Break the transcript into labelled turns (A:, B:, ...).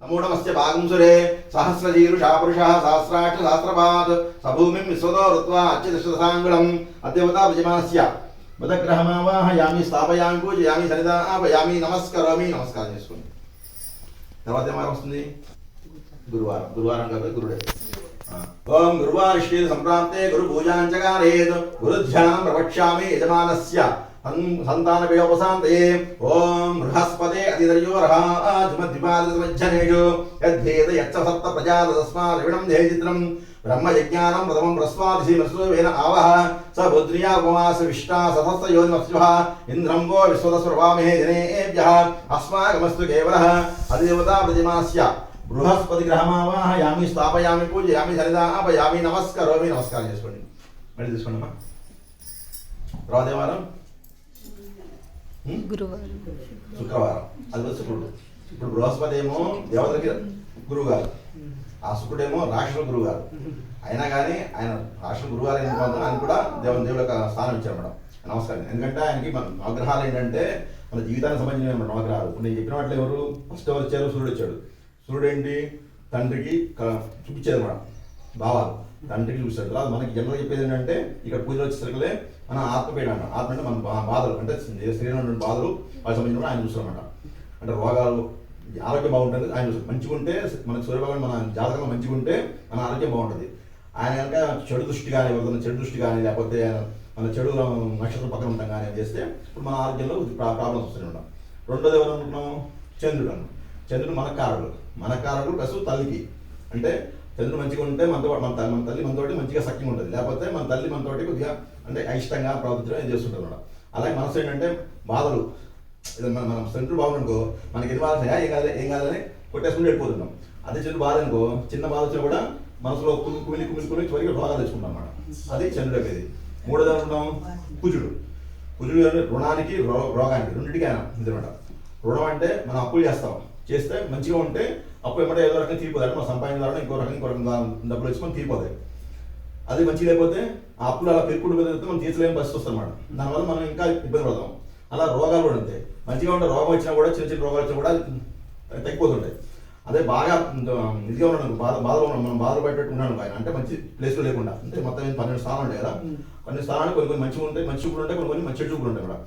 A: नमो नमस्ते भागंसुरे सहस्रजीरुषा पुरुषः सहस्राक्ष सहस्रपात् सभूमिं विश्वतो ऋत्वा अच्युतशतसाङ्गुलम् अद्यवता विजयमानस्य बुधग्रहमावाहयामि स्थापयामि पूजयामि सनिधापयामि नमस्करोमि नमस्कारं చేసుకోండి తర్వాత ఏమారు వస్తుంది గురువారం కాబట్టి గురుడే ఓం గురువారిష్టే సంప్రాప్తే గురు పూజాంచకారేత్ గురు ధ్యానం ప్రవక్ష్యామి యజమానస్య సంతాన వియోపశాంతయే ఓం బృహస్పతే అతిదర్యోరహాజ్మద్విపాదమజ్జనేషు యద్ధేత యచ్చ సప్త ప్రజాత తస్మాత్ విడం దేహిచిత్రం బ్రహ్మయజ్ఞానం ప్రథమం ప్రస్వాదిశీమస్వేన ఆవహ స బుద్ధ్రియా ఉపమాస విష్టా సహస్ర యోనిమస్యుః ఇంద్రం వో విశ్వదస్వరవామహే జనేభ్యః అస్మాకమస్తు కేవలః అధిదేవతా ప్రతిమాస్య బృహస్పతి గ్రహమావాహయామి స్థాపయామి పూజయామి సనిధాపయామి నమస్కరోమి నమస్కారం చేసుకోండి మళ్ళీ తీసుకోండి అమ్మా తర్వాత ఏ వారం శుక్రవారం అది వచ్చి శుక్రుడు ఇప్పుడు బృహస్పతి ఏమో దేవతలకి గురువు గారు ఆ శుక్రుడేమో రాక్షసుల గురువు గారు అయినా కానీ ఆయన రాక్షసుల గురువు గారు ఆయన కూడా దేవుడి యొక్క స్థానం ఇచ్చారు మేడం నమస్కారం ఎందుకంటే ఆయనకి మన నవగ్రహాలు ఏంటంటే మన జీవితానికి సంబంధించిన నవగ్రహాలు ఇప్పుడు నేను చెప్పిన వాటిలో ఎవరు ఫస్ట్ ఎవరు వచ్చారు సూర్యుడు వచ్చాడు సూర్యుడు ఏంటి తండ్రికి చూపించేది మేడం భావాలు తండ్రికి చూపిస్తాడు తర్వాత మనకి జనరల్ చెప్పేది ఏంటంటే ఇక్కడ పూజలు వచ్చేసరికలే మన ఆత్మపీడ అంట ఆత్మ అంటే మన బాధలు అంటే శరీరంలో ఉన్న బాధలు వాళ్ళకి సంబంధించిన ఆయన చూస్తారన్నమాట అంటే రోగాలు ఆరోగ్యం బాగుంటుంది ఆయన చూస్తారు మంచిగా ఉంటే మనకి సూర్యభగవాన్ మన జాతకంలో మంచిగా ఉంటే మన ఆరోగ్యం బాగుంటుంది ఆయన కనుక చెడు దృష్టి కానీ ఎవరికైనా చెడు దృష్టి కానీ లేకపోతే మన చెడు నక్షత్రం పక్కన ఉంటాం కానీ చేస్తే ఇప్పుడు మన ఆరోగ్యంలో ప్రాబ్లమ్స్ వస్తూనే ఉంటాం రెండోది ఎవరు అనుకుంటున్నాం చంద్రుడు అన్న చంద్రుడు మన కారకుడు ప్లస్ తల్లికి అంటే చంద్రుడు మంచిగా ఉంటే మన తల్లి మనతోటి మంచిగా సఖ్యంగా ఉంటుంది లేకపోతే మన తల్లి మనతోటి కొద్దిగా అంటే అయిష్టంగా ప్రవర్తించడం ఏం చేస్తుంటారు మేడం అలాగే మనసు ఏంటంటే బాధలు మన చంద్రుడు బాగుందనుకో మనకి ఎన్ని బాధలు ఏం కాదని కొట్టేసుకుంటూ వెళ్ళిపోతున్నాం అదే చంద్రుడు బాధ అనుకో చిన్న బాధ వచ్చినా కూడా మనసులో కుమిలి చివరికి రోగాలు తెచ్చుకుంటాం అన్నమాట అది చంద్రుడు అనేది మూడోది అనుకుంటాం కుజుడు రుణానికి రోగానికి రెండింటికి ఆయన ఇదనమాట రుణం అంటే మనం అప్పులు చేస్తే మంచిగా ఉంటే అప్పు ఏమంటే ఏదో రకంగా తీరిపోతాయి అంటే మనం సంపాదించిన ద్వారా ఇంకో రకంగా డబ్బులు వచ్చి మనం తీరిపోతాయి అది మంచిగా లేకపోతే ఆ అప్పులు అలా పెరుగుకుంటూ మనం తీర్చలేని పరిస్థితి వస్తుంది అన్నమాట దానివల్ల మనం ఇంకా ఇబ్బంది పడతాం అలా రోగాలు కూడా ఉంటాయి మంచిగా ఉంటే రోగం వచ్చినా కూడా చిన్న రోగాలు వచ్చినా కూడా తగ్గిపోతుంటాయి అదే బాగా ఇదిగా ఉన్నాను బాధలో ఉన్నాం మనం బాధలు పెట్టట్టు ఉన్నాను ఆయన అంటే మంచి ప్లేస్లో లేకుండా అంటే మొత్తం 12 స్థానాలు ఉంటాయి కదా కొన్ని స్థానాలు కొన్ని మంచిగా ఉంటాయి మంచి చూపులు ఉంటాయి కొన్ని మంచి చూపులు ఉంటాయి కూడా